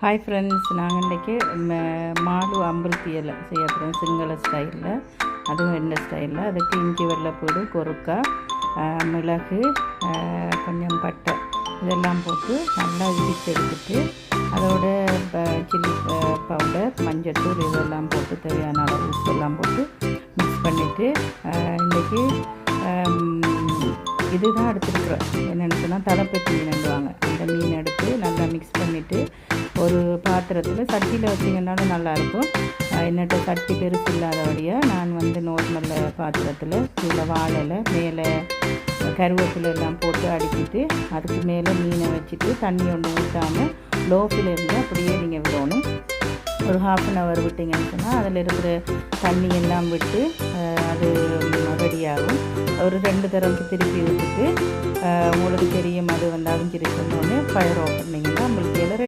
Hi friends, நாங்கள் இன்றைக்கி மாடு அம்பல் தீயலை செய்ய போகிறோம். சிங்கள ஸ்டைலில், அதுவும் என்ன ஸ்டைலில். அதுக்கு இஞ்சி வெள்ளைப்பூடு, கொருக்காய், மிளகு, கொஞ்சம் பட்டை இதெல்லாம் போட்டு நல்லா இடித்து எடுத்துட்டு அதோட சில்லி பவுடர், மஞ்சள்தூள் இதெல்லாம் போட்டு தேவையான அளவு உப்பெல்லாம் போட்டு மிக்ஸ் பண்ணிவிட்டு இன்றைக்கி இதுதான் எடுத்துருக்குறோம். என்னென்னு சொன்னால் தலைப்பத்தி மீன்வாங்க. அந்த மீன் எடுத்து நல்லா மிக்ஸ் பண்ணிவிட்டு ஒரு பாத்திரத்தில் சட்டியில் வச்சிங்கன்னாலும் நல்லாயிருக்கும். என்னட்ட சட்டி பெருசு இல்லாதபடியாக நான் நார்மல் பாத்திரத்தில் கீழே வாழையில் மேலே கருவேப்பிலை எல்லாம் போட்டு அடிக்கிட்டு அதுக்கு மேலே மீனை வச்சுட்டு தண்ணி ஒன்று ஊற்றாமல் லோ ஃப்ளேமில் அப்படியே நீங்கள் விடணும். ஒரு ½ விட்டிங்கன்னு சொன்னால் அதில் இருக்கிற தண்ணி எல்லாம் விட்டு அது ரெடியாகும். ஒரு 2 தடவை திருப்பி விட்டுட்டு உங்களுக்கு தெரியும் அது அவிஞ்சிருக்கணுன்னு ஃபயர் ஆஃப் பண்ணிங்கன்னா உங்களுக்கு